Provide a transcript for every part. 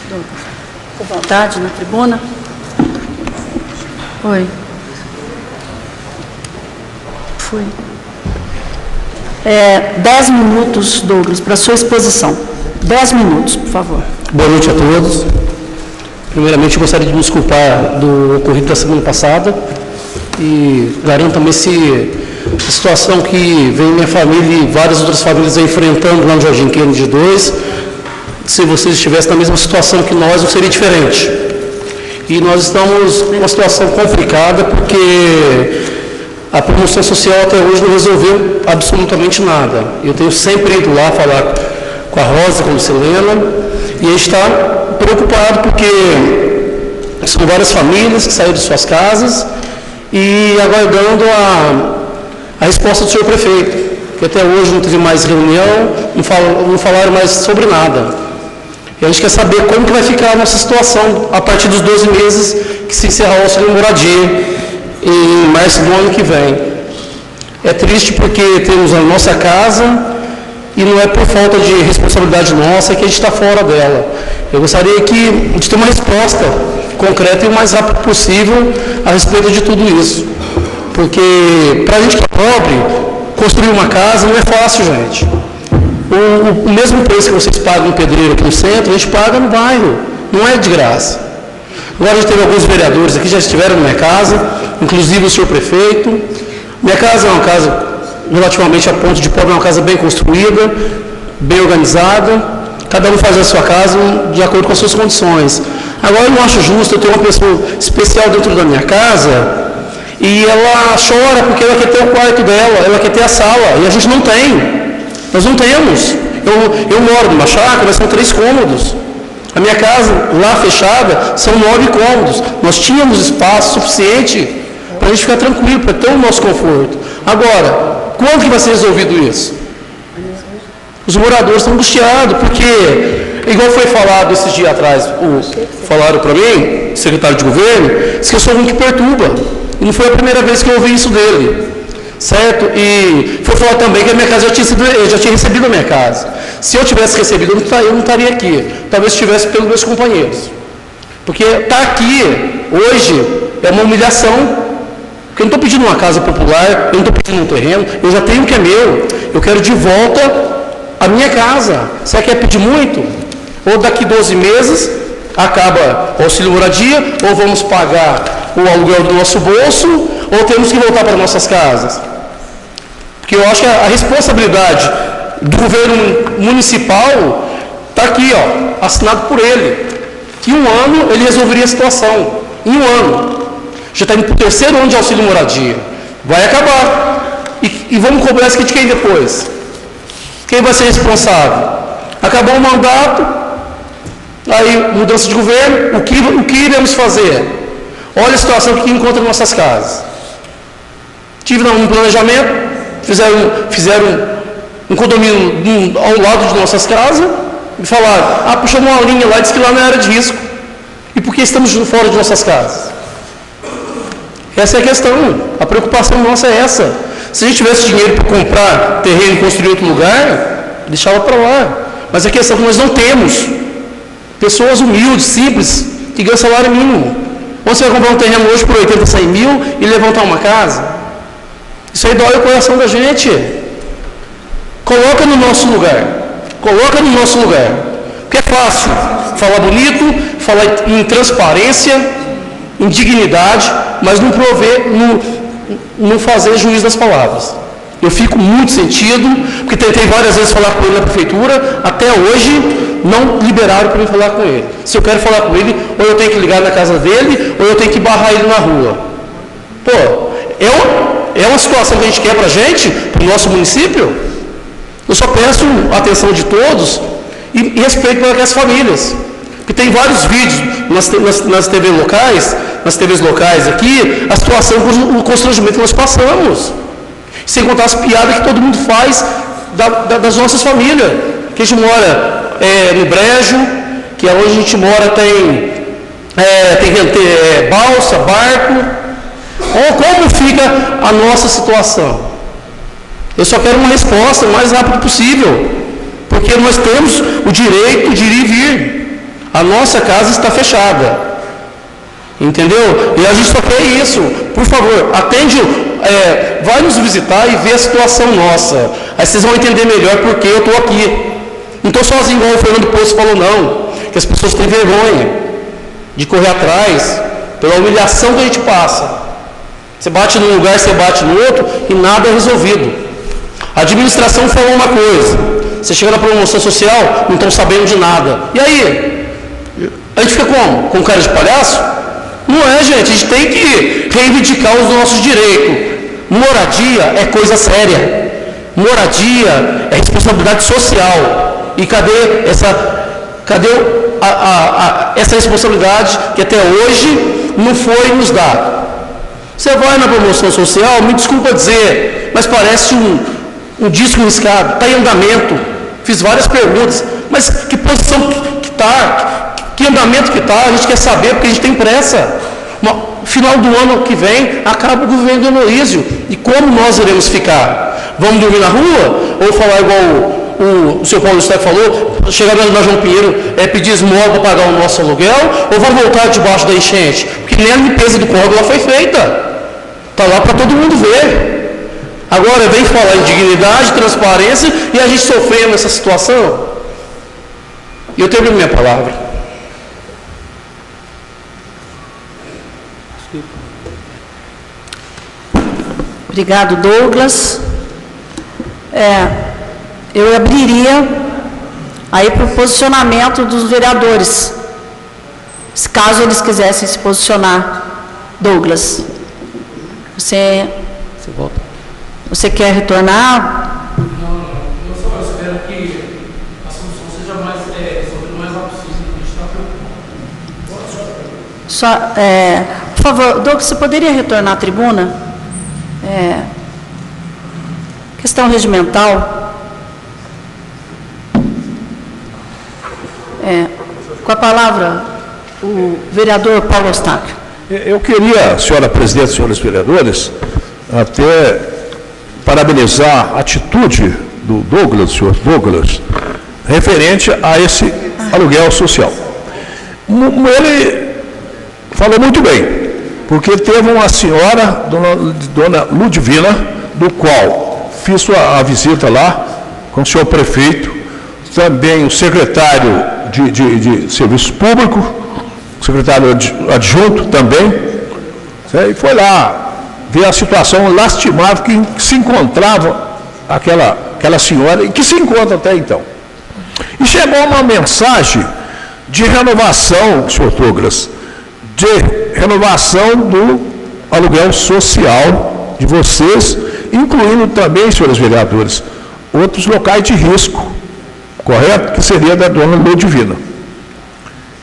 Com vontade, na tribuna. Oi. Foi. 10 minutos, Douglas, para a sua exposição. 10 minutos, por favor. Boa noite a todos. Primeiramente, eu gostaria de me desculpar do ocorrido da semana passada e garanto também a situação que vem minha família e várias outras famílias enfrentando lá no Jardim Kennedy 2. Se vocês estivessem na mesma situação que nós, não seria diferente. E nós estamos numa situação complicada porque a promoção social até hoje não resolveu absolutamente nada. Eu tenho sempre ido lá falar com a Rosa, com a Lucilena, e a gente está preocupado porque são várias famílias que saíram de suas casas e aguardando a resposta do senhor prefeito, que até hoje não teve mais reunião, não falaram mais sobre nada. E a gente quer saber como que vai ficar a nossa situação a partir dos 12 meses que se encerrar o auxílio moradia em março do ano que vem. É triste porque temos a nossa casa e não é por falta de responsabilidade nossa que a gente está fora dela. Eu gostaria de ter uma resposta concreta e o mais rápido possível a respeito de tudo isso. Porque para a gente que é pobre, construir uma casa não é fácil, gente. O mesmo preço que vocês pagam no pedreiro aqui no centro, a gente paga no bairro. Não é de graça. Agora a gente teve alguns vereadores aqui, já estiveram na minha casa, inclusive o senhor prefeito. Minha casa é uma casa relativamente a ponto de pobre, é uma casa bem construída, bem organizada. Cada um faz a sua casa de acordo com as suas condições. Agora eu não acho justo eu ter uma pessoa especial dentro da minha casa e ela chora porque ela quer ter o quarto dela, ela quer ter a sala, e a gente não tem. Nós não temos. Eu moro numa chácara, mas são 3 cômodos. A minha casa, lá fechada, são 9 cômodos. Nós tínhamos espaço suficiente para a gente ficar tranquilo, para ter o nosso conforto. Agora, quando que vai ser resolvido isso? Os moradores estão angustiados, porque, igual foi falado esses dias atrás, falaram para mim, secretário de governo, disse que eu sou um que perturba. E não foi a primeira vez que eu ouvi isso dele. Certo? E foi falar também que a minha casa eu já tinha recebido a minha casa. Se eu tivesse recebido, eu não estaria aqui. Talvez estivesse pelos meus companheiros. Porque estar aqui hoje é uma humilhação. Porque eu não estou pedindo uma casa popular, eu não estou pedindo um terreno, eu já tenho o que é meu. Eu quero de volta a minha casa. Você quer pedir muito? Ou daqui 12 meses acaba o auxílio moradia, ou vamos pagar o aluguel do nosso bolso, ou temos que voltar para nossas casas. Porque eu acho que a responsabilidade do governo municipal está aqui, ó, assinado por ele. Que em 1 ano ele resolveria a situação. Em 1 ano. Já está indo para o 3º ano de auxílio moradia. Vai acabar. E vamos cobrar isso aqui de quem depois? Quem vai ser responsável? Acabou o mandato, aí mudança de governo, o que iremos fazer? Olha a situação que encontra em nossas casas. Tive um planejamento, fizeram um condomínio ao lado de nossas casas e falaram, puxou uma linha lá e disse que lá não era de risco. E por que estamos fora de nossas casas? Essa é a questão, a preocupação nossa é essa. Se a gente tivesse dinheiro para comprar terreno e construir em outro lugar, deixava para lá. Mas a questão é que nós não temos pessoas humildes, simples, que ganham salário mínimo. Ou você vai comprar um terreno hoje por 80, 100 mil e levantar uma casa? Isso aí dói o coração da gente. Coloca no nosso lugar. Coloca no nosso lugar. Porque é fácil falar bonito, falar em transparência, em dignidade, mas não prover, não fazer juízo das palavras. Eu fico muito sentido, porque tentei várias vezes falar com ele na prefeitura, até hoje não liberaram para mim falar com ele. Se eu quero falar com ele, ou eu tenho que ligar na casa dele, ou eu tenho que barrar ele na rua. Pô, é uma situação que a gente quer para a gente, para o nosso município. Eu só peço a atenção de todos e respeito para aquelas famílias. Porque tem vários vídeos nas TVs locais aqui, a situação, o constrangimento que nós passamos. Sem contar as piadas que todo mundo faz das nossas famílias. Que a gente mora no Brejo, que é onde a gente mora tem balsa, barco. Como fica a nossa situação? Eu só quero uma resposta o mais rápido possível. Porque nós temos o direito de ir e vir. A nossa casa está fechada. Entendeu? E a gente só quer isso. Por favor, atende, vai nos visitar e ver a situação nossa. Aí vocês vão entender melhor porque eu estou aqui. Não estou sozinho, igual o Fernando Poço falou, não. Que as pessoas têm vergonha de correr atrás pela humilhação que a gente passa. Você bate num lugar, você bate no outro e nada é resolvido. A administração falou uma coisa. Você chega na promoção social, não estão sabendo de nada. E aí? A gente fica como? Com cara de palhaço? Não é, gente. A gente tem que reivindicar os nossos direitos. Moradia é coisa séria. Moradia é responsabilidade social. E cadê essa responsabilidade que até hoje não foi nos dada? Você vai na promoção social, me desculpa dizer, mas parece um disco riscado, está em andamento. Fiz várias perguntas, mas que posição que está? Que andamento que está? A gente quer saber porque a gente tem pressa. Final do ano que vem, acaba o governo do Heloísio. E como nós iremos ficar? Vamos dormir na rua? Ou falar igual o senhor Paulo Steff falou, chegar na João Pinheiro, pedir esmola para pagar o nosso aluguel, ou vai voltar debaixo da enchente? Porque nem a limpeza do córrego lá foi feita. Está lá para todo mundo ver. Agora vem falar em dignidade, transparência, e a gente sofrendo essa situação. E eu termino minha palavra. Obrigado, Douglas. Eu abriria aí para o posicionamento dos vereadores, caso eles quisessem se posicionar. Douglas, você quer retornar? Não, eu só espero que a solução seja resolvida o mais rápido possível. A gente está preocupado. Por favor, Douglas, você poderia retornar à tribuna? Questão regimental. Com a palavra, o vereador Paulo Eustáquio. Eu queria, senhora presidente, senhores vereadores, até parabenizar a atitude do Douglas, senhor Douglas, referente a esse aluguel social. Ele falou muito bem, porque teve uma senhora, dona Ludivina, do qual fiz a visita lá com o senhor prefeito, também o secretário de Serviço Público, o secretário adjunto também, e foi lá ver a situação lastimável que se encontrava aquela senhora, e que se encontra até então. E chegou uma mensagem de renovação, senhor Douglas, de renovação do aluguel social de vocês, incluindo também, senhores vereadores, outros locais de risco, correto? Que seria da dona Ludivina.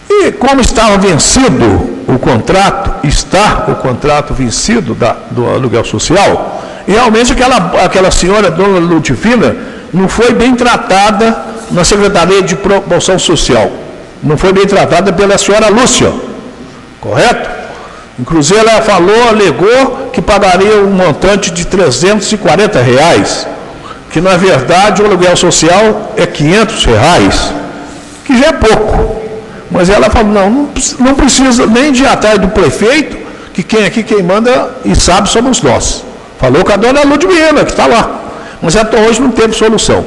E como estava vencido o contrato, está o contrato vencido do aluguel social, e realmente aquela senhora, dona Ludivina, não foi bem tratada na Secretaria de Promoção Social, não foi bem tratada pela senhora Lúcia, correto? Inclusive ela alegou que pagaria um montante de R$340, que na verdade o aluguel social é R$500, que já é pouco. Mas ela falou, não precisa nem de ir atrás do prefeito, que quem manda e sabe somos nós. Falou com a dona Ludmila, que está lá. Mas até hoje não teve solução.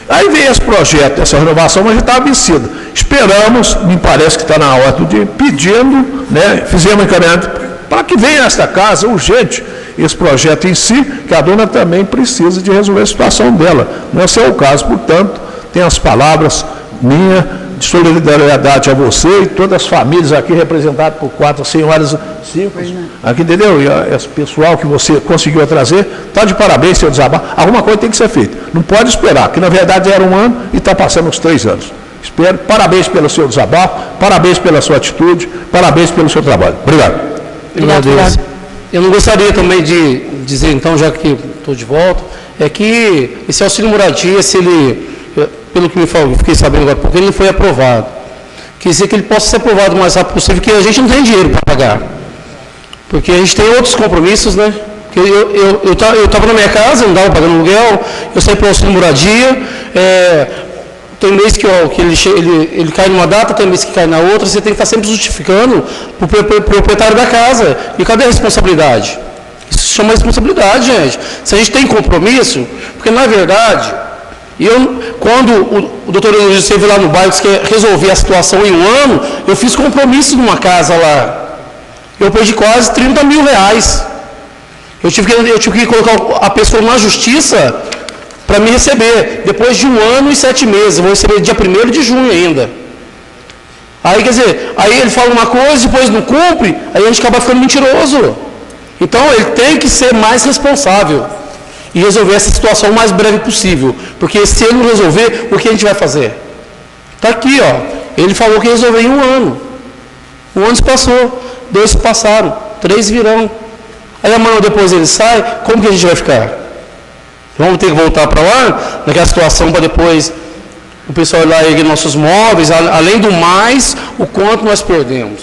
Aí veio esse projeto, essa renovação, mas já estava vencida. Esperamos, me parece que está na hora de pedindo, fizemos um encaminhamento para que venha a esta casa, urgente, esse projeto em si, que a dona também precisa de resolver a situação dela. Não é seu o caso, portanto, tem as palavras minhas de solidariedade a você e todas as famílias aqui representadas por 4 senhoras, 5, aqui, entendeu? E esse pessoal que você conseguiu trazer, está de parabéns, seu desabafo. Alguma coisa tem que ser feita. Não pode esperar, que na verdade era 1 ano e está passando uns 3 anos. Espero, parabéns pelo seu desabafo, parabéns pela sua atitude, parabéns pelo seu trabalho. Obrigado. Obrigado. Eu não gostaria também de dizer, então, já que estou de volta, que esse auxílio moradia, se ele, pelo que me falou, fiquei sabendo agora, porque ele não foi aprovado. Quer dizer que ele possa ser aprovado o mais rápido possível, porque a gente não tem dinheiro para pagar. Porque a gente tem outros compromissos, né? Eu estava na minha casa, não estava pagando aluguel, eu saí para o auxílio moradia, tem mês que ele cai numa data, tem mês que cai na outra, você tem que estar sempre justificando para o proprietário da casa. E cadê a responsabilidade? Isso se chama responsabilidade, gente. Se a gente tem compromisso, porque na verdade, quando o doutor Eloísio esteve lá no bairro, disse que ia resolver a situação em um ano, eu fiz compromisso numa casa lá. Eu perdi quase 30 mil reais. Eu tive que colocar a pessoa na justiça para me receber, depois de 1 ano e 7 meses. Eu vou receber dia 1º de junho ainda. Aí, quer dizer, aí ele fala uma coisa, depois não cumpre, aí a gente acaba ficando mentiroso. Então, ele tem que ser mais responsável e resolver essa situação o mais breve possível. Porque se ele não resolver, o que a gente vai fazer? Está aqui, ó. Ele falou que ia resolver em 1 ano. 1 ano se passou, 2 se passaram, 3 virão. Aí amanhã depois ele sai, como que a gente vai ficar? Vamos ter que voltar para lá, naquela situação, para depois o pessoal ir lá erguer nossos móveis, além do mais, o quanto nós perdemos.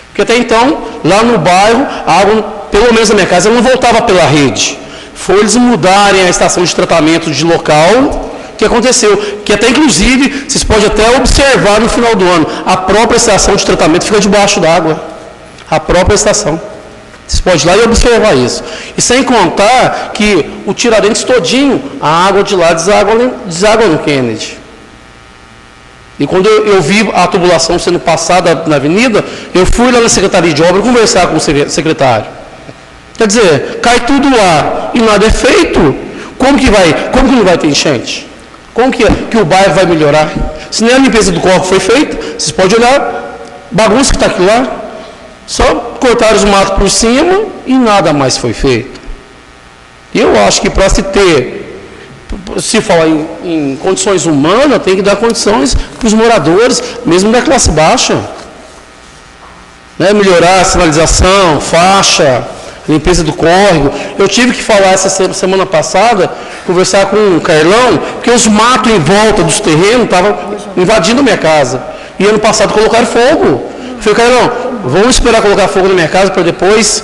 Porque até então, lá no bairro, a água, pelo menos na minha casa, ela não voltava pela rede. Foi eles mudarem a estação de tratamento de local, que aconteceu. Que até, inclusive, vocês podem até observar no final do ano, a própria estação de tratamento fica debaixo d'água. A própria estação. Vocês podem ir lá e observar isso. E sem contar que o Tiradentes todinho, a água de lá deságua no Kennedy. E quando eu vi a tubulação sendo passada na avenida, eu fui lá na Secretaria de Obra conversar com o secretário. Quer dizer, cai tudo lá e nada é feito, como que não vai ter enchente? Como que o bairro vai melhorar? Se nem a limpeza do córrego foi feita, vocês podem olhar, bagunça que está aqui lá, só cortaram os matos por cima e nada mais foi feito. E eu acho que para se falar em condições humanas, tem que dar condições para os moradores, mesmo da classe baixa. Né? Melhorar a sinalização, faixa, limpeza do córrego. Eu tive que falar essa semana passada, conversar com o Carlão, porque os matos em volta dos terrenos estavam invadindo a minha casa. E ano passado colocaram fogo. Eu falei, Carlão, vamos esperar colocar fogo na minha casa para depois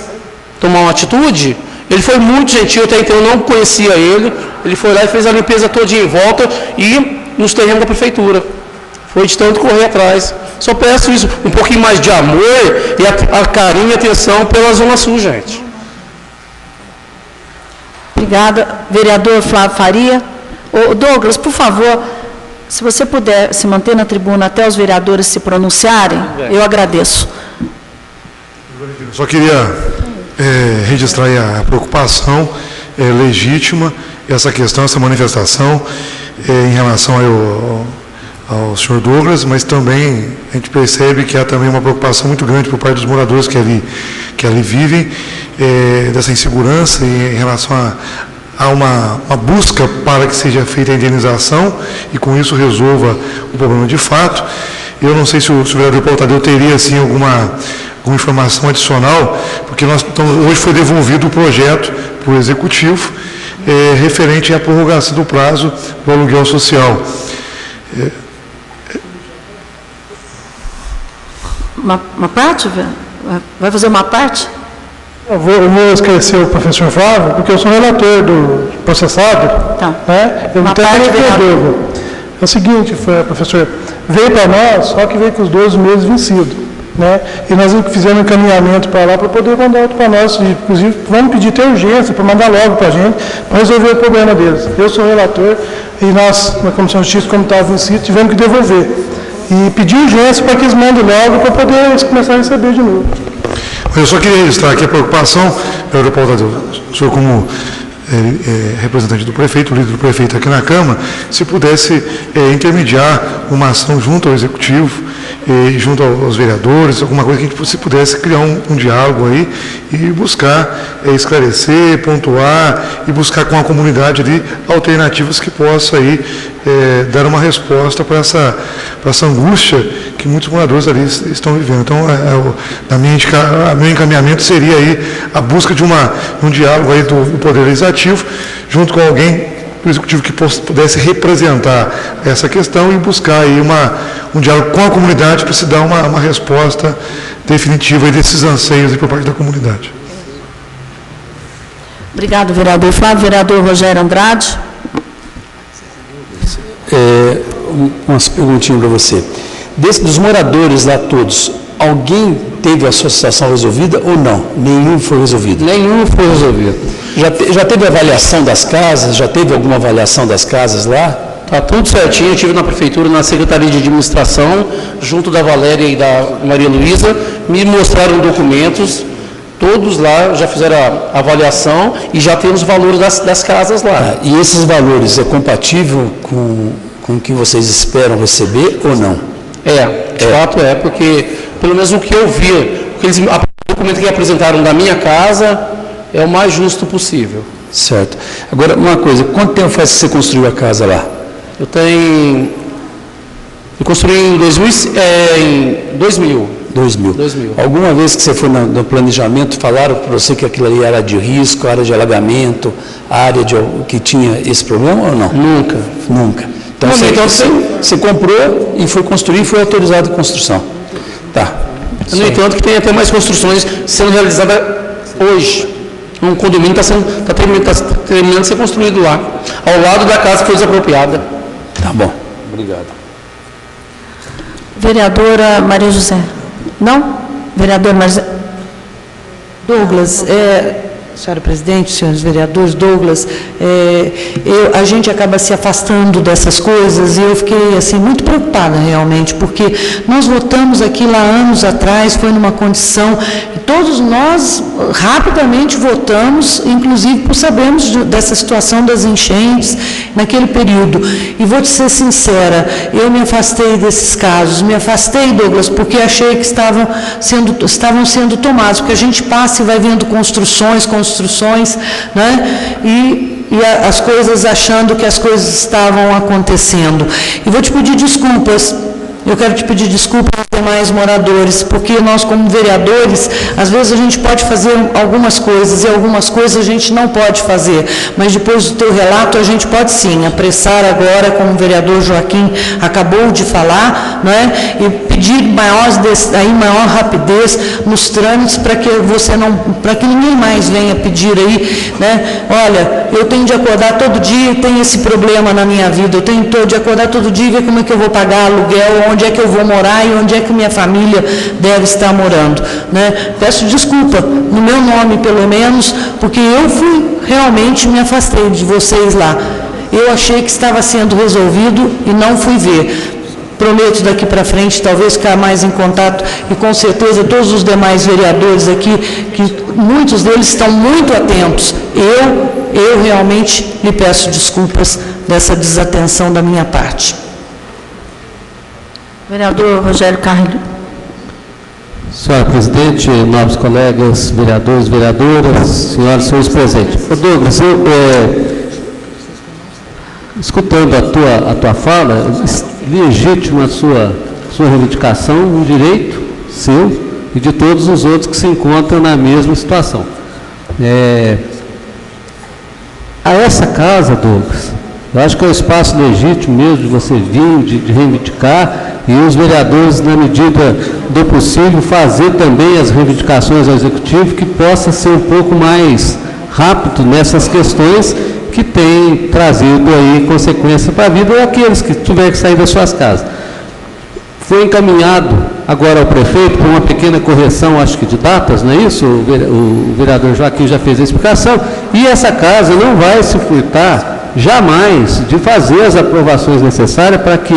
tomar uma atitude? Ele foi muito gentil, até então eu não conhecia ele. Ele foi lá e fez a limpeza todinha em volta e nos terrenos da prefeitura. Foi de tanto correr atrás. Só peço isso, um pouquinho mais de amor e a carinho e atenção pela Zona Sul, gente. Obrigada. Vereador Flávio Faria. Douglas, por favor, se você puder se manter na tribuna até os vereadores se pronunciarem, eu agradeço. Só queria registrar aí a preocupação legítima, essa questão, essa manifestação em relação ao senhor Douglas, mas também a gente percebe que há também uma preocupação muito grande por parte dos moradores que ali vivem, dessa insegurança e em relação a uma busca para que seja feita a indenização e com isso resolva o problema de fato. Eu não sei se o vereador Paulo Tadeu teria assim, alguma informação adicional, porque hoje foi devolvido o projeto para o Executivo referente à prorrogação do prazo do aluguel social. Uma parte? Vai fazer uma parte? Eu vou esquecer o professor Flávio, porque eu sou relator do processado. Tá. Né? Eu Uma até parte, vereador. É o seguinte, professor, veio para nós, só que veio com os 12 meses vencidos. Né? E nós fizemos um encaminhamento para lá para poder mandar outro para nós. Inclusive, vamos pedir até urgência para mandar logo para a gente, para resolver o problema deles. Eu sou relator e nós, na Comissão de Justiça, como estava vencido, tivemos que devolver. E pedir urgência para que eles mandem logo para poder eles começarem a receber de novo. Eu só queria registrar aqui a preocupação, vereador Paulo Tadeu, o senhor como representante do prefeito, líder do prefeito aqui na Câmara, se pudesse intermediar uma ação junto ao Executivo, junto aos vereadores, alguma coisa que a gente se pudesse criar um diálogo aí e buscar esclarecer, pontuar e buscar com a comunidade ali alternativas que possam aí dar uma resposta para essa angústia que muitos moradores ali estão vivendo. Então, meu encaminhamento seria aí a busca de um diálogo aí do Poder Legislativo, junto com alguém do Executivo que pudesse representar essa questão e buscar aí um diálogo com a comunidade para se dar uma resposta definitiva aí desses anseios aí por parte da comunidade. Obrigado, vereador Flávio. Vereador Rogério Andrade. umas perguntinhas para você. Dos moradores lá todos, alguém teve a sua situação resolvida ou não? Nenhum foi resolvido? Nenhum foi resolvido. Já teve avaliação das casas? Já teve alguma avaliação das casas lá? Está tudo certinho, eu estive na prefeitura, na Secretaria de Administração, junto da Valéria e da Maria Luísa, me mostraram documentos, todos lá já fizeram a avaliação e já tem os valores das casas lá. E esses valores é compatível com o que vocês esperam receber ou não? De fato porque, pelo menos o que eu vi, o documento que apresentaram da minha casa é o mais justo possível. Certo. Agora, uma coisa, quanto tempo faz que você construiu a casa lá? Eu construí em 2000. 2000. Alguma vez que você foi no planejamento, falaram para você que aquilo ali era de risco, área de alagamento, área que tinha esse problema ou não? Nunca. Então, você comprou e foi construir e foi autorizado a construção. Tá. No entanto, que tem até mais construções sendo realizadas hoje. Um condomínio está terminando de ser construído lá, ao lado da casa que foi desapropriada. Tá bom. Obrigado. Vereadora Maria José. Não? Vereador Maria Douglas, senhora presidente, senhores vereadores, Douglas, a gente acaba se afastando dessas coisas e eu fiquei assim, muito preocupada realmente, porque nós votamos aqui lá anos atrás, foi numa condição, e todos nós rapidamente votamos, inclusive por sabermos dessa situação das enchentes naquele período. E vou te ser sincera, eu me afastei desses casos, Douglas, porque achei que estavam sendo tomados, porque a gente passa e vai vendo construções, né? E as coisas achando que as coisas estavam acontecendo. E vou te pedir desculpas. Eu quero te pedir desculpa aos demais moradores, porque nós, como vereadores, às vezes a gente pode fazer algumas coisas e algumas coisas a gente não pode fazer, mas depois do teu relato a gente pode sim apressar agora, como o vereador Joaquim acabou de falar, né, e pedir maior rapidez nos trâmites para que ninguém mais venha pedir aí, né, olha, eu tenho de acordar todo dia e tem esse problema na minha vida, eu tenho de acordar todo dia e ver como é que eu vou pagar aluguel, onde é que eu vou morar e onde é que minha família deve estar morando, né? Peço desculpa, no meu nome pelo menos, porque eu realmente me afastei de vocês lá. Eu achei que estava sendo resolvido e não fui ver. Prometo daqui para frente, talvez ficar mais em contato, e com certeza todos os demais vereadores aqui, que muitos deles estão muito atentos. Eu realmente lhe peço desculpas dessa desatenção da minha parte. Vereador Rogério Carrilho. Senhora presidente, nobres colegas, vereadores, vereadoras, senhoras e senhores presentes. Douglas, escutando a tua fala, legítima a sua reivindicação, um direito seu e de todos os outros que se encontram na mesma situação. A essa casa, Douglas, eu acho que é um espaço legítimo mesmo de você vir, de reivindicar, e os vereadores, na medida do possível, fazer também as reivindicações ao Executivo, que possa ser um pouco mais rápido nessas questões que têm trazido aí consequências para a vida daqueles que tiverem que sair das suas casas. Foi encaminhado agora ao prefeito por uma pequena correção, acho que de datas, não é isso? O vereador Joaquim já fez a explicação, e essa casa não vai se furtar jamais de fazer as aprovações necessárias para que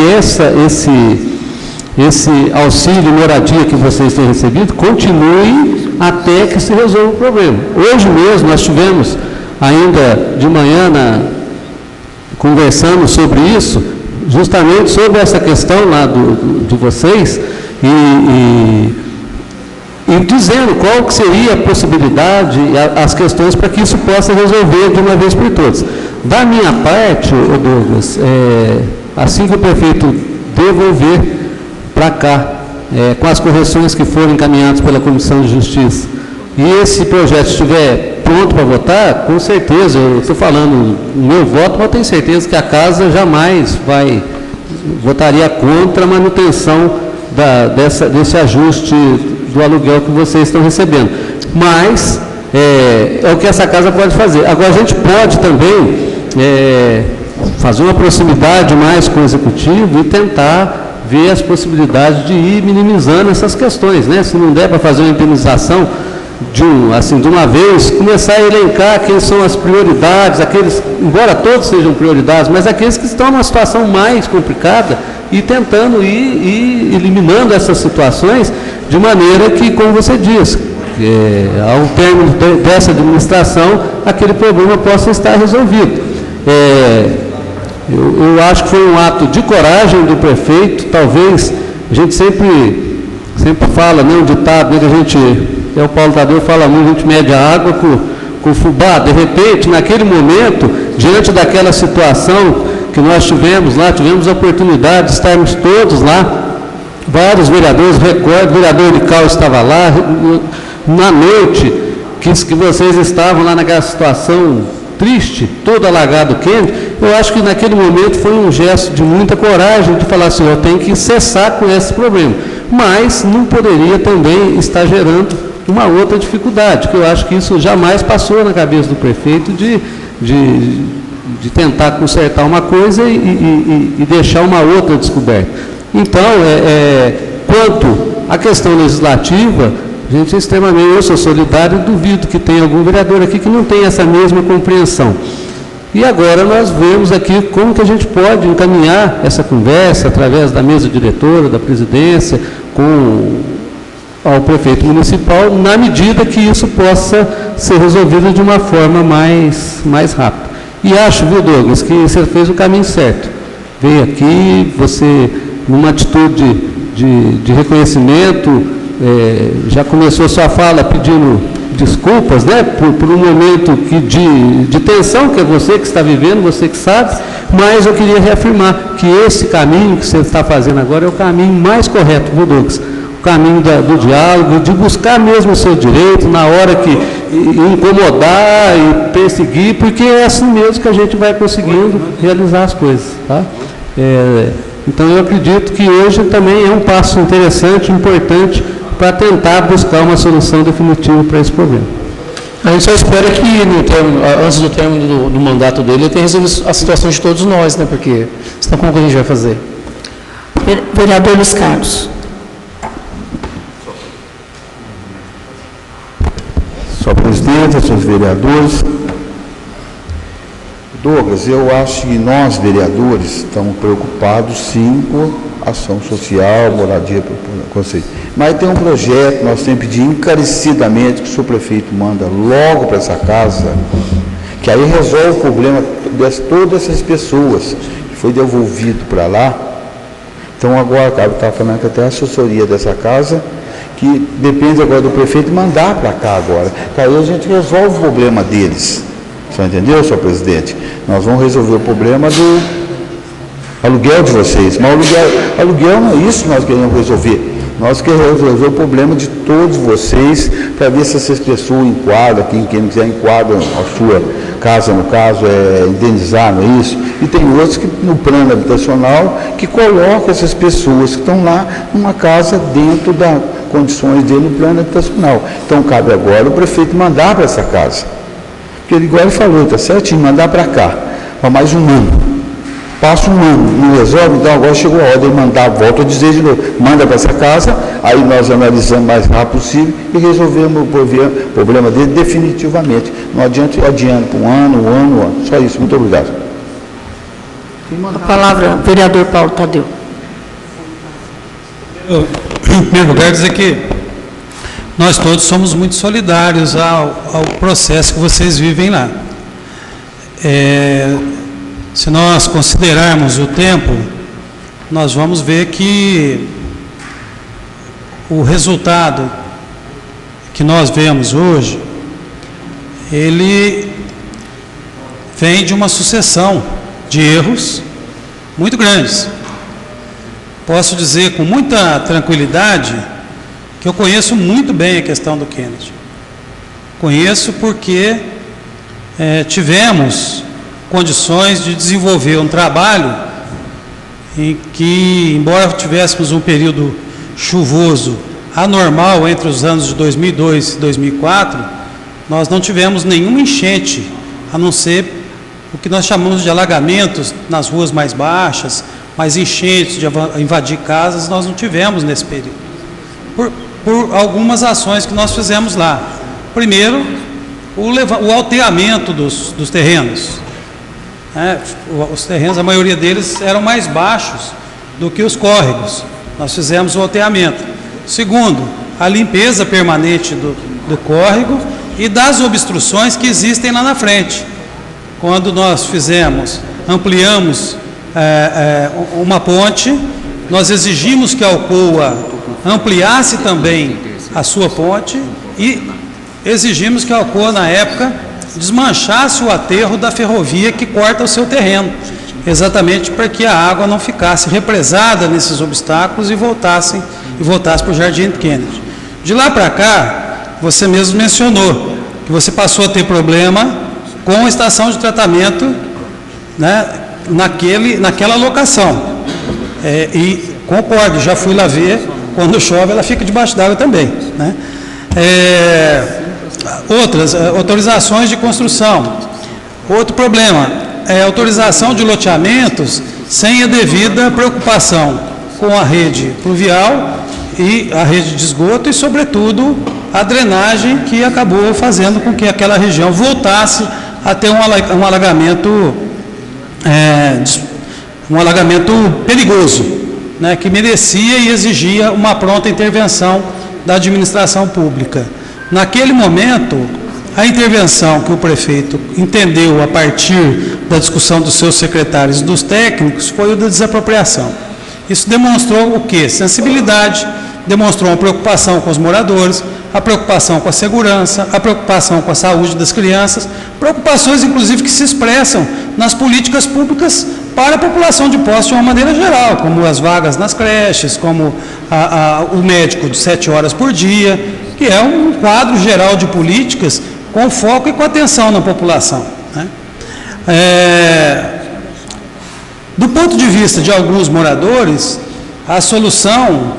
esse auxílio moradia que vocês têm recebido continue até que se resolva o problema. Hoje mesmo nós tivemos, ainda de manhã, conversando sobre isso, justamente sobre essa questão lá de vocês, e dizendo qual que seria a possibilidade, as questões para que isso possa resolver de uma vez por todas. Da minha parte, Douglas, assim que o prefeito devolver para cá, com as correções que foram encaminhadas pela Comissão de Justiça, e esse projeto estiver pronto para votar, com certeza, eu estou falando o meu voto, mas eu tenho certeza que a casa jamais votaria contra a manutenção desse ajuste do aluguel que vocês estão recebendo. Mas é o que essa casa pode fazer. Agora, a gente pode também fazer uma proximidade mais com o Executivo e tentar ver as possibilidades de ir minimizando essas questões, né? Se não der para fazer uma indenização de uma vez, começar a elencar quem são as prioridades, aqueles, embora todos sejam prioridades, mas aqueles que estão numa situação mais complicada e tentando ir eliminando essas situações de maneira que, como você disse, ao término dessa administração, aquele problema possa estar resolvido. Eu acho que foi um ato de coragem do prefeito. Talvez, a gente sempre fala, né, um ditado, né, que a gente, o Paulo Tadeu fala muito, a gente mede a água com fubá. De repente, naquele momento, diante daquela situação que nós tivemos lá, tivemos a oportunidade de estarmos todos lá, vários vereadores, recordo, o vereador de Cal estava lá, na noite que vocês estavam lá naquela situação triste, todo alagado quente, eu acho que naquele momento foi um gesto de muita coragem de falar assim, eu tenho que cessar com esse problema, mas não poderia também estar gerando uma outra dificuldade, que eu acho que isso jamais passou na cabeça do prefeito de tentar consertar uma coisa e deixar uma outra descoberta. Então, quanto à questão legislativa, a gente é extremamente, eu sou solidário e duvido que tenha algum vereador aqui que não tenha essa mesma compreensão. E agora nós vemos aqui como que a gente pode encaminhar essa conversa através da mesa diretora, da presidência, ao prefeito municipal, na medida que isso possa ser resolvido de uma forma mais rápida. E acho, viu, Douglas, que você fez o caminho certo. Veio aqui, você, numa atitude de reconhecimento, já começou sua fala pedindo desculpas, né, por um momento de tensão que é você que está vivendo, você que sabe, mas eu queria reafirmar que esse caminho que você está fazendo agora é o caminho mais correto, viu, Douglas? O caminho do diálogo, de buscar mesmo o seu direito, na hora que incomodar e perseguir, porque é assim mesmo que a gente vai conseguindo realizar as coisas, tá? Então eu acredito que hoje também é um passo interessante, importante, para tentar buscar uma solução definitiva para esse problema. A gente só espera que, antes do término do mandato dele, ele tenha resolvido a situação de todos nós, né? Porque senão como que a gente vai fazer? Vereador Luiz Carlos. Senhor presidente, senhores vereadores, Douglas, eu acho que nós, vereadores, estamos preocupados, sim, com ação social, moradia, conceito. Mas tem um projeto, nós temos que pedir encarecidamente que o senhor prefeito manda logo para essa casa, que aí resolve o problema de todas essas pessoas que foi devolvido para lá. Então agora, cara, está falando que até a assessoria dessa casa, que depende agora do prefeito mandar para cá agora. Aí a gente resolve o problema deles. Você entendeu, senhor presidente? Nós vamos resolver o problema do aluguel de vocês. Mas aluguel não é isso que nós queremos resolver. Nós queremos resolver o problema de todos vocês, para ver se essas pessoas enquadram, quem quiser enquadra a sua casa, no caso, indenizar, não é isso? E tem outros que, no plano habitacional, que colocam essas pessoas que estão lá numa casa dentro das condições dele no plano habitacional. Então, cabe agora o prefeito mandar para essa casa. Porque ele, igual ele falou, está certinho, mandar para cá, para mais um ano. Passa um ano, não resolve, então agora chegou a hora de mandar, volto a dizer de novo, manda para essa casa, aí nós analisamos o mais rápido possível e resolvemos o problema dele definitivamente. Não adianta ir adiando para um ano. Só isso, muito obrigado. A palavra, vereador Paulo Tadeu. Em primeiro lugar, dizer que nós todos somos muito solidários ao processo que vocês vivem lá. Se nós considerarmos o tempo, nós vamos ver que o resultado que nós vemos hoje, ele vem de uma sucessão de erros muito grandes. Posso dizer com muita tranquilidade que eu conheço muito bem a questão do Kennedy. Conheço porque tivemos condições de desenvolver um trabalho em que, embora tivéssemos um período chuvoso anormal entre os anos de 2002 e 2004, nós não tivemos nenhuma enchente, a não ser o que nós chamamos de alagamentos nas ruas mais baixas, mais enchentes de invadir casas, nós não tivemos nesse período. Por algumas ações que nós fizemos lá. Primeiro, o alteamento dos terrenos. Os terrenos, a maioria deles eram mais baixos do que os córregos. Nós fizemos o alteamento. Segundo, a limpeza permanente do córrego e das obstruções que existem lá na frente. Quando nós ampliamos uma ponte, nós exigimos que a Alcoa ampliasse também a sua ponte e exigimos que a Alcoa, na época, desmanchasse o aterro da ferrovia que corta o seu terreno, exatamente para que a água não ficasse represada nesses obstáculos e voltasse para o Jardim Kennedy. De lá para cá, você mesmo mencionou que você passou a ter problema com a estação de tratamento, né, naquela locação. E concordo, já fui lá ver, quando chove ela fica debaixo d'água também, né? Outras autorizações de construção. Outro problema é a autorização de loteamentos sem a devida preocupação com a rede pluvial e a rede de esgoto e, sobretudo, a drenagem, que acabou fazendo com que aquela região voltasse a ter um alagamento perigoso, né, que merecia e exigia uma pronta intervenção da administração pública. Naquele momento, a intervenção que o prefeito entendeu a partir da discussão dos seus secretários e dos técnicos foi o da desapropriação. Isso demonstrou o quê? Sensibilidade, demonstrou uma preocupação com os moradores, a preocupação com a segurança, a preocupação com a saúde das crianças, preocupações, inclusive, que se expressam nas políticas públicas para a população de Poços de uma maneira geral, como as vagas nas creches, como o médico de 7 horas por dia, que é um quadro geral de políticas com foco e com atenção na população, né? Do ponto de vista de alguns moradores, a solução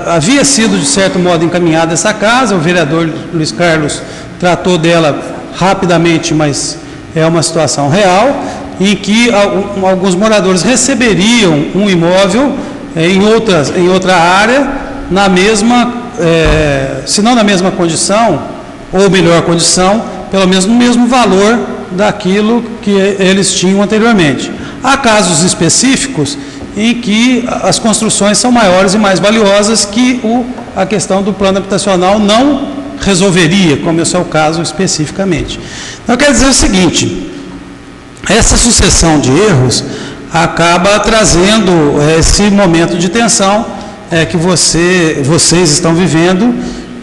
havia sido, de certo modo, encaminhada essa casa, o vereador Luiz Carlos tratou dela rapidamente, mas é uma situação real, em que alguns moradores receberiam um imóvel em outra área, na mesma, se não na mesma condição, ou melhor condição, pelo menos no mesmo valor daquilo que eles tinham anteriormente. Há casos específicos em que as construções são maiores e mais valiosas que a questão do plano habitacional não resolveria, como esse é o caso especificamente. Então, eu quero dizer o seguinte: essa sucessão de erros acaba trazendo esse momento de tensão que vocês estão vivendo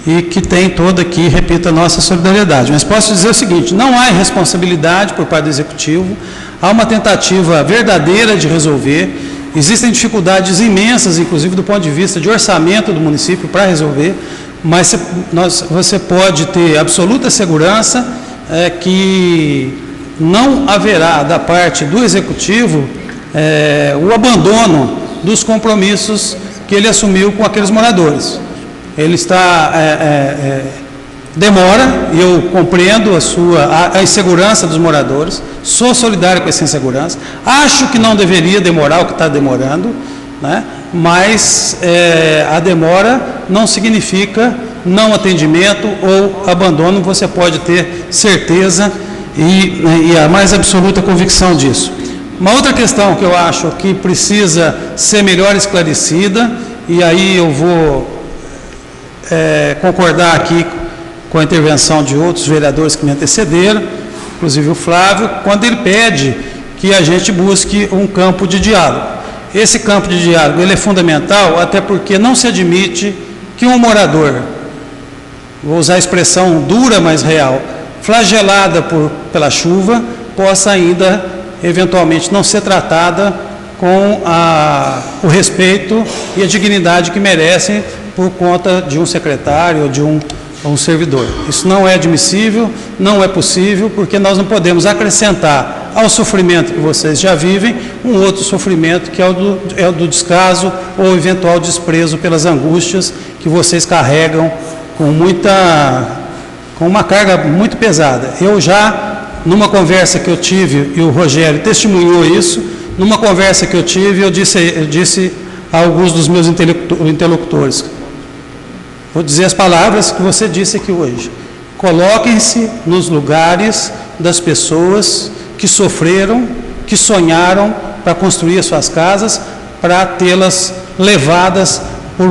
e que tem toda aqui, repito, a nossa solidariedade. Mas posso dizer o seguinte: não há irresponsabilidade por parte do Executivo, há uma tentativa verdadeira de resolver. Existem dificuldades imensas, inclusive do ponto de vista de orçamento do município para resolver, mas você pode ter absoluta segurança que não haverá da parte do Executivo o abandono dos compromissos que ele assumiu com aqueles moradores. Ele está... demora, e eu compreendo a insegurança dos moradores, sou solidário com essa insegurança, acho que não deveria demorar o que está demorando, né? Mas a demora não significa não atendimento ou abandono, você pode ter certeza e a mais absoluta convicção disso. Uma outra questão que eu acho que precisa ser melhor esclarecida, e aí eu vou concordar aqui com a intervenção de outros vereadores que me antecederam, inclusive o Flávio, quando ele pede que a gente busque um campo de diálogo. Esse campo de diálogo ele é fundamental, até porque não se admite que um morador, vou usar a expressão dura, mas real, flagelada pela chuva, possa ainda, eventualmente, não ser tratada com o respeito e a dignidade que merecem por conta de um secretário ou de um servidor. Isso não é admissível, não é possível, porque nós não podemos acrescentar ao sofrimento que vocês já vivem um outro sofrimento, que é o do descaso ou eventual desprezo pelas angústias que vocês carregam com uma carga muito pesada. Eu já numa conversa que eu tive, e o Rogério testemunhou isso, numa conversa que eu tive, eu disse a alguns dos meus interlocutores, vou dizer as palavras que você disse aqui hoje: coloquem-se nos lugares das pessoas que sofreram, que sonharam para construir as suas casas, para tê-las levadas por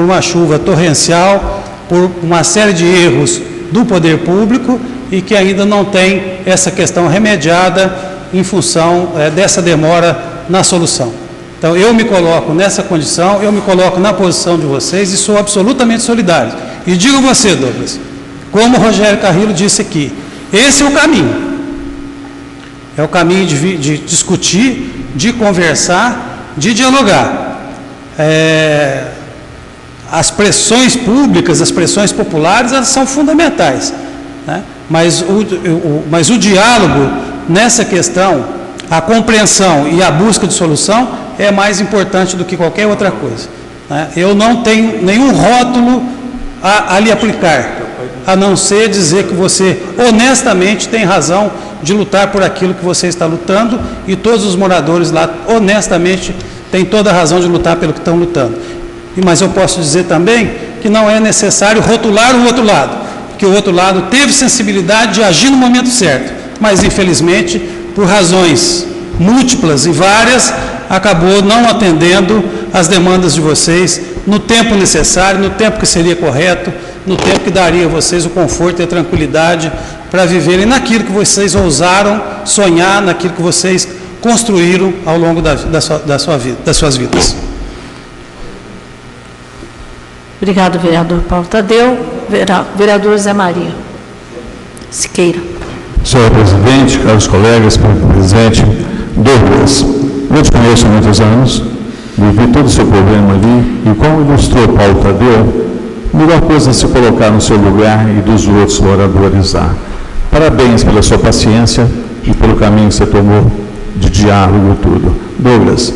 uma chuva torrencial, por uma série de erros do poder público e que ainda não tem essa questão remediada em função dessa demora na solução. Então, eu me coloco nessa condição, eu me coloco na posição de vocês e sou absolutamente solidário. E digo a você, Douglas, como o Rogério Carrillo disse aqui, esse é o caminho. É o caminho de discutir, de conversar, de dialogar. As pressões públicas, as pressões populares, elas são fundamentais, né? Mas o diálogo nessa questão, a compreensão e a busca de solução é mais importante do que qualquer outra coisa, né? Eu não tenho nenhum rótulo a lhe aplicar, a não ser dizer que você honestamente tem razão de lutar por aquilo que você está lutando, e todos os moradores lá honestamente têm toda a razão de lutar pelo que estão lutando. Mas eu posso dizer também que não é necessário rotular o outro lado, porque o outro lado teve sensibilidade de agir no momento certo, mas infelizmente, por razões múltiplas e várias, acabou não atendendo às demandas de vocês no tempo necessário, no tempo que seria correto, no tempo que daria a vocês o conforto e a tranquilidade para viverem naquilo que vocês ousaram sonhar, naquilo que vocês construíram ao longo das suas vidas. Obrigado, vereador Paulo Tadeu. Vereador Zé Maria Siqueira. Senhor presidente, caros colegas, presidente, Douglas, eu te conheço há muitos anos, vivi todo o seu problema ali, e como ilustrou Paulo Tadeu, a melhor coisa é se colocar no seu lugar e dos outros moradores lá. Parabéns pela sua paciência e pelo caminho que você tomou de diálogo e tudo. Douglas,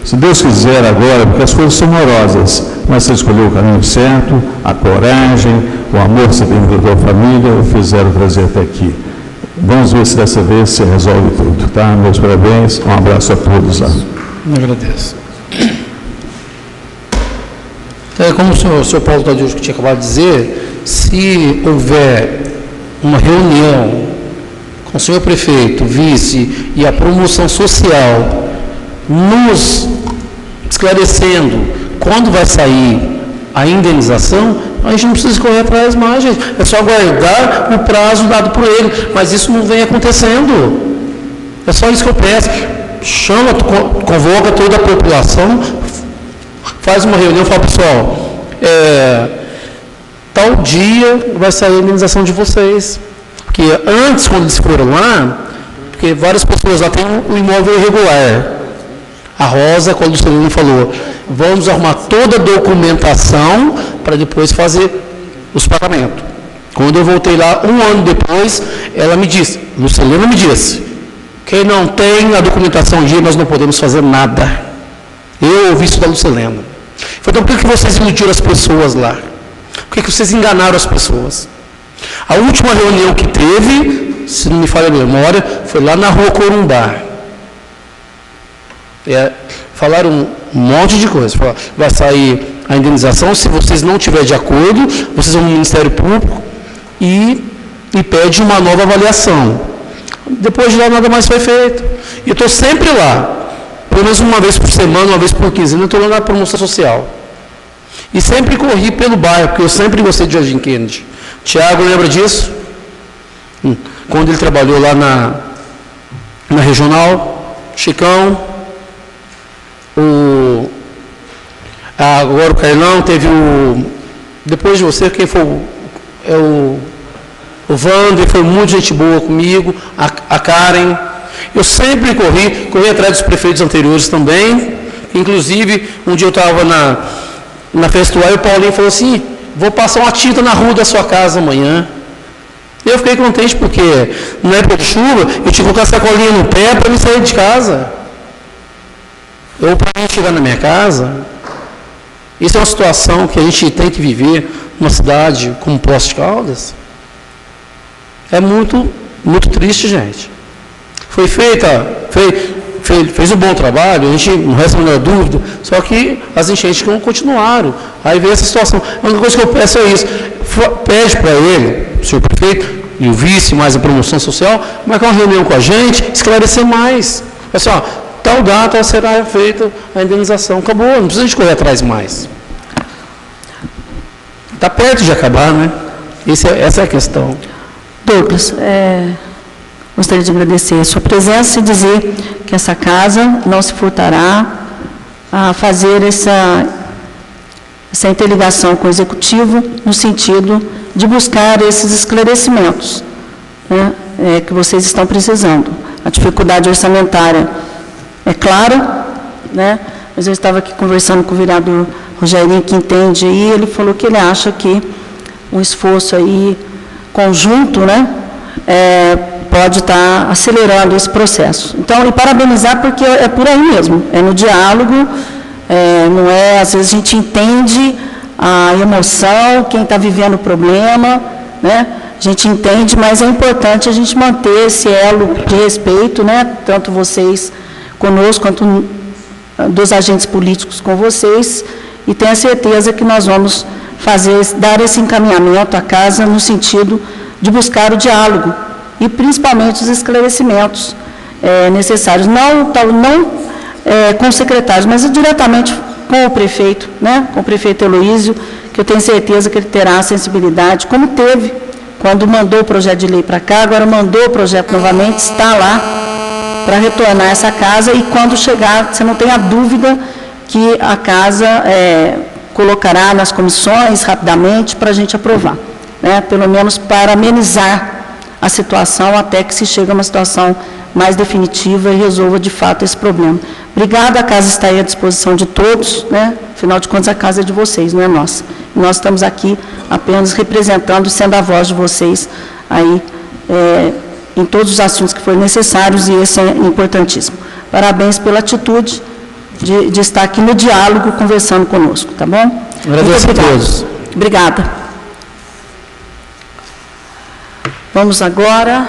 se Deus quiser agora, porque as coisas são morosas, mas você escolheu o caminho certo, a coragem, o amor que você tem pela tua família, o fizeram trazer até aqui. Vamos ver se dessa vez você resolve tudo, tá? Meus parabéns, um abraço a todos lá. Eu agradeço. Como o senhor Paulo Tadeu tinha acabado de dizer, se houver uma reunião com o senhor prefeito, vice e a promoção social, nos esclarecendo quando vai sair a indenização, a gente não precisa correr atrás mais, gente. É só aguardar o prazo dado por ele, mas isso não vem acontecendo. É só isso que eu peço. Chama, convoca toda a população, faz uma reunião, fala, pessoal, tal dia vai sair a indenização de vocês. Porque antes, quando eles foram lá, porque várias pessoas lá têm um imóvel irregular. A Rosa, quando o Celino falou, vamos arrumar toda a documentação para depois fazer os pagamentos. Quando eu voltei lá, um ano depois, ela me disse, Lucilena me disse, quem não tem a documentação em dia, nós não podemos fazer nada. Eu ouvi isso da Lucilena. Então, por que vocês iludiram as pessoas lá? Por que vocês enganaram as pessoas? A última reunião que teve, se não me falha a memória, foi lá na Rua Corumbá. Falaram um monte de coisa. Falaram, vai sair a indenização, se vocês não tiverem de acordo, vocês vão no Ministério Público e pede uma nova avaliação. Depois de lá, nada mais foi feito. E eu estou sempre lá, pelo menos uma vez por semana, uma vez por quinzena, eu estou lá na promoção social. E sempre corri pelo bairro, porque eu sempre gostei de Jardim Kennedy. Tiago lembra disso? Quando ele trabalhou lá na regional, Chicão, agora o Carlão, teve depois de você, quem foi o Wander, foi muito gente boa comigo, a Karen. Eu sempre corri atrás dos prefeitos anteriores também. Inclusive, um dia eu estava na festuária e o Paulinho falou assim, vou passar uma tinta na rua da sua casa amanhã. Eu fiquei contente porque, na época de chuva, eu tinha que colocar a sacolinha no pé para me sair de casa. Ou para mim chegar na minha casa. Isso é uma situação que a gente tem que viver numa cidade como Poços de Caldas. É muito muito triste, gente. Foi fez um bom trabalho, a gente não resta a menor dúvida, só que as enchentes não continuaram. Aí veio essa situação. A única coisa que eu peço é isso, pede para ele, o senhor prefeito, e o vice, mais a promoção social, marcar uma reunião com a gente, esclarecer mais. Assim, ó, tal data será feita a indenização. Acabou, não precisa de correr atrás mais. Está perto de acabar, né? Essa é a questão. Douglas, gostaria de agradecer a sua presença e dizer que essa casa não se furtará a fazer essa interligação com o Executivo no sentido de buscar esses esclarecimentos, né, que vocês estão precisando. A dificuldade orçamentária é clara, né, mas eu estava aqui conversando com o vereador Rogerinho, que entende aí, ele falou que ele acha que um esforço aí conjunto, né, pode estar acelerando esse processo. Então, e parabenizar porque é por aí mesmo, é no diálogo, não é, às vezes a gente entende a emoção, quem está vivendo o problema, né, a gente entende, mas é importante a gente manter esse elo de respeito, né, tanto vocês conosco, quanto dos agentes políticos com vocês, e tenho certeza que nós vamos dar esse encaminhamento à casa no sentido de buscar o diálogo e principalmente os esclarecimentos necessários, não com os secretários, mas diretamente com o prefeito, né, com o prefeito Heloísio, que eu tenho certeza que ele terá a sensibilidade, como teve quando mandou o projeto de lei para cá, agora mandou o projeto novamente, está lá para retornar essa casa e quando chegar, você não tenha dúvida que a casa colocará nas comissões rapidamente para a gente aprovar, né, pelo menos para amenizar a situação até que se chegue a uma situação mais definitiva e resolva de fato esse problema. Obrigada, a casa está aí à disposição de todos, né? Afinal de contas a casa é de vocês, não é nossa. E nós estamos aqui apenas representando, sendo a voz de vocês aí em todos os assuntos que forem necessários e esse é importantíssimo. Parabéns pela atitude de estar aqui no diálogo conversando conosco, tá bom? Agradeço a todos. Obrigada. Vamos agora